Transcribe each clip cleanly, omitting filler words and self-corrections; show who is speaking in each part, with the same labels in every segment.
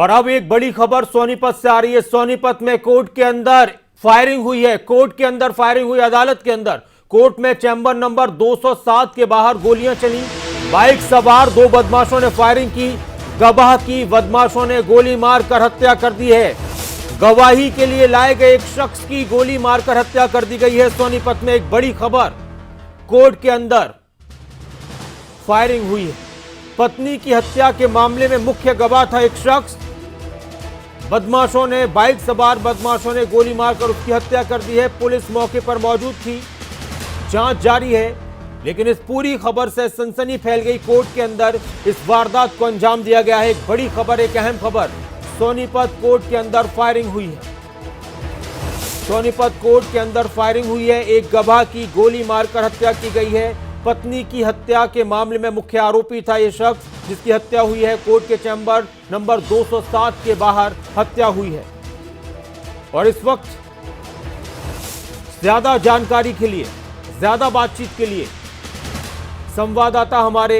Speaker 1: और अब एक बड़ी खबर सोनीपत से आ रही है। सोनीपत में कोर्ट के अंदर फायरिंग हुई है। कोर्ट के अंदर फायरिंग हुई, अदालत के अंदर। कोर्ट में चैंबर नंबर 207 के बाहर गोलियां चली। बाइक सवार दो बदमाशों ने फायरिंग की। गवाह की बदमाशों ने गोली मारकर हत्या कर दी है। गवाही के लिए लाए गए एक शख्स की गोली मारकर हत्या कर दी गई है। सोनीपत में एक बड़ी खबर, कोर्ट के अंदर फायरिंग हुई है। पत्नी की हत्या के मामले में मुख्य गवाह था एक शख्स। बदमाशों ने, बाइक सवार बदमाशों ने गोली मारकर उसकी हत्या कर दी है। पुलिस मौके पर मौजूद थी, जांच जारी है। लेकिन इस पूरी खबर से सनसनी फैल गई। कोर्ट के अंदर इस वारदात को अंजाम दिया गया है। एक बड़ी खबर, एक अहम खबर, सोनीपत कोर्ट के अंदर फायरिंग हुई है। सोनीपत कोर्ट के अंदर फायरिंग हुई है। एक गवाह की गोली मारकर हत्या की गई है। पत्नी की हत्या के मामले में मुख्य आरोपी था यह शख्स जिसकी हत्या हुई है। कोर्ट के चैंबर नंबर 207 के बाहर हत्या हुई है। और इस वक्त ज्यादा जानकारी के लिए, ज्यादा बातचीत के लिए संवाददाता हमारे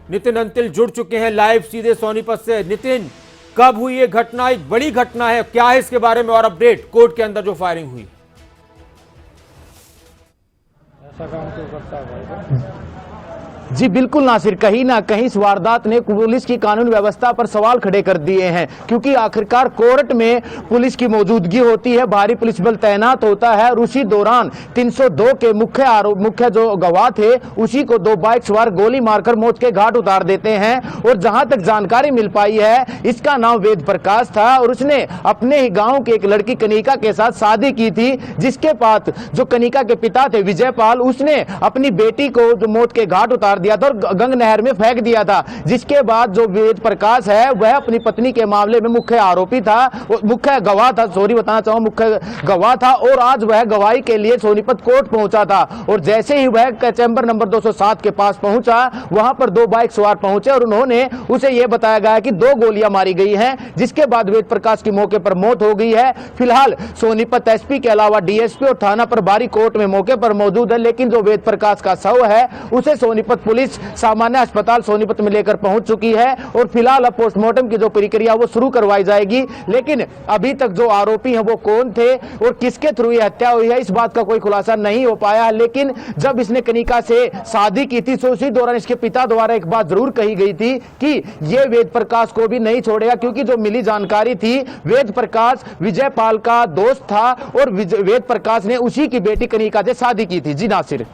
Speaker 1: नितिन अंतिल जुड़ चुके हैं लाइव सीधे सोनीपत से। नितिन, कब हुई ये घटना? एक बड़ी घटना है, क्या है इसके बारे में और अपडेट? कोर्ट के अंदर जो फायरिंग हुई।
Speaker 2: जी बिल्कुल नासिर, कहीं ना कहीं इस वारदात ने पुलिस की कानून व्यवस्था पर सवाल खड़े कर दिए हैं, क्योंकि आखिरकार कोर्ट में पुलिस की मौजूदगी होती है, भारी पुलिस बल तैनात होता है और उसी दौरान 302 के मुख्य जो गवाह थे उसी को दो बाइक सवार गोली मारकर मौत के घाट उतार देते हैं। और जहां तक जानकारी मिल पाई है, इसका नाम वेद प्रकाश था और उसने अपने ही गांव के एक लड़की कनिका के साथ शादी की थी, जिसके बाद जो कनिका के पिता थे विजयपाल, उसने अपनी बेटी को जो मौत के घाट उतार दिया था और गंग नहर में फेंक दिया था। जिसके बाद जो वेद प्रकाश है वह अपनी पत्नी के मामले में मुख्य आरोपी था, मुख्य गवाह था, सॉरी बताना चाहूंगा, मुख्य गवाह था। और आज वह गवाही के लिए सोनीपत कोर्ट पहुंचा था। और जैसे ही वह चैंबर नंबर 207 के पास पहुंचा, वहां पर दो बाइक सवार पहुंचे और उन्होंने उसे यह बताया गया कि दो गोलियां मारी गई हैं, जिसके बाद वेद प्रकाश की मौके पर मौत हो गई है। फिलहाल सोनीपत एसपी के अलावा डीएसपी और थाना प्रभारी कोर्ट में मौके पर मौजूद है, लेकिन जो वेद प्रकाश का शव है उसे सोनीपत पुलिस सामान्य अस्पताल सोनीपत में लेकर पहुंच चुकी है और फिलहाल अब पोस्टमार्टम की जो प्रक्रिया वो शुरू करवाई जाएगी। लेकिन अभी तक जो आरोपी हैं वो कौन थे और किसके थ्रू ये हत्या हुई है, इस बात का कोई खुलासा नहीं हो पाया है। लेकिन जब इसने कनिका से शादी की थी तो उसी दौरान इसके पिता द्वारा एक बात जरूर कही गई थी कि ये वेद प्रकाश को भी नहीं छोड़ेगा, क्योंकि जो मिली जानकारी थी, वेद प्रकाश विजयपाल का दोस्त था और वेद प्रकाश ने उसी की बेटी कनिका से शादी की थी। जी नासिर।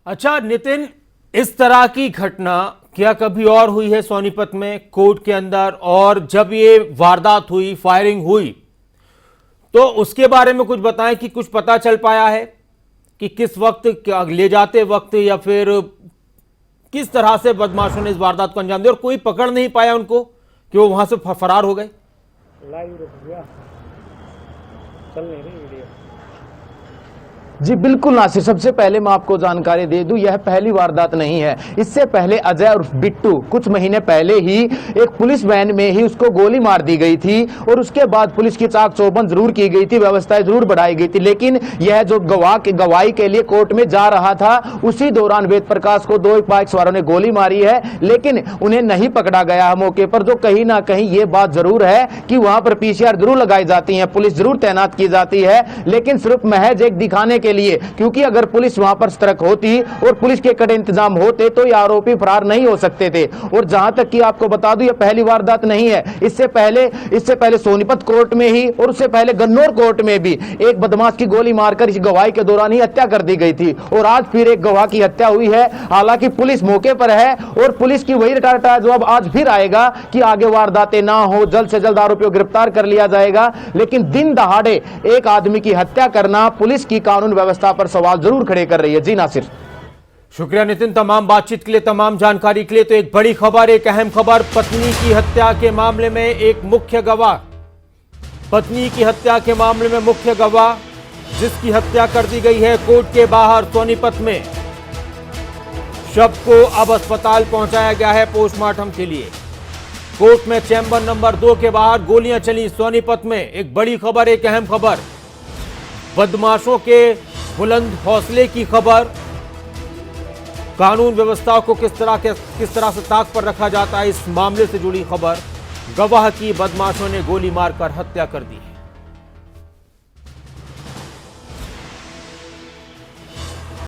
Speaker 1: अच्छा नितिन, इस तरह की घटना क्या कभी और हुई है सोनीपत में कोर्ट के अंदर? और जब ये वारदात हुई, फायरिंग हुई, तो उसके बारे में कुछ बताएं कि कुछ पता चल पाया है कि किस वक्त ले जाते वक्त या फिर किस तरह से बदमाशों ने इस वारदात को अंजाम दिया और कोई पकड़ नहीं पाया उनको कि वो वहां से फरार हो गए?
Speaker 2: चल नहीं रही वीडियो। जी बिल्कुल नासिर, सबसे पहले मैं आपको जानकारी दे दूं, यह पहली वारदात नहीं है। इससे पहले अजय और बिट्टू कुछ महीने पहले ही एक पुलिस वैन में ही उसको गोली मार दी गई थी और उसके बाद पुलिस की चाक चौबंद जरूर की गई थी, व्यवस्थाएं जरूर बढ़ाई गई थी। लेकिन यह जो गवाही के लिए कोर्ट में जा रहा था, उसी दौरान वेद प्रकाश को दो बाइक सवारों ने गोली मारी है, लेकिन उन्हें नहीं पकड़ा गया मौके पर। जो कहीं ना कहीं ये बात जरूर है कि वहां पर पीसीआर जरूर लगाई जाती है, पुलिस जरूर तैनात की जाती है, लेकिन सिर्फ महज एक दिखाने के लिए, क्योंकि अगर पुलिस वहां पर सतर्क होती और पुलिस के कड़े इंतजाम होते तो ये आरोपी फरार नहीं हो सकते थे। और जहां तक कि आपको बता दूं, ये पहली वारदात नहीं है। इससे पहले सोनीपत कोर्ट में ही और उससे पहले गन्नौर कोर्ट में भी एक बदमाश की गोली मारकर इस गवाही के दौरान ही हत्या कर दी गई थी और आज फिर एक गवाह की हत्या हुई है। हालांकि पुलिस मौके पर है और पुलिस की वही रटारटा जवाब आज फिर आएगा कि आगे वारदातें ना हो, जल्द से जल्द आरोपियों को गिरफ्तार कर लिया जाएगा। लेकिन दिन दहाड़े एक आदमी की हत्या करना पुलिस की कानून व्यवस्था पर सवाल जरूर खड़े कर रही है। जी नासिर।
Speaker 1: शुक्रिया नितिन, तमाम बातचीत के लिए, तमाम जानकारी के लिए। तो एक बड़ी खबर, एक अहम खबर, पत्नी की हत्या के मामले में एक मुख्य गवाह, पत्नी की हत्या के मामले में मुख्य गवाह जिसकी हत्या कर दी गई है कोर्ट के बाहर सोनीपत में, शव को अब अस्पताल पहुंचाया गया है पोस्टमार्टम के लिए। कोर्ट में चैंबर नंबर 2 के बाहर गोलियां चली सोनीपत में। एक बड़ी खबर, एक अहम खबर, बदमाशों के बुलंद हौसले की खबर, कानून व्यवस्था को किस तरह से ताक पर रखा जाता है, इस मामले से जुड़ी खबर। गवाह की बदमाशों ने गोली मारकर हत्या कर दी है।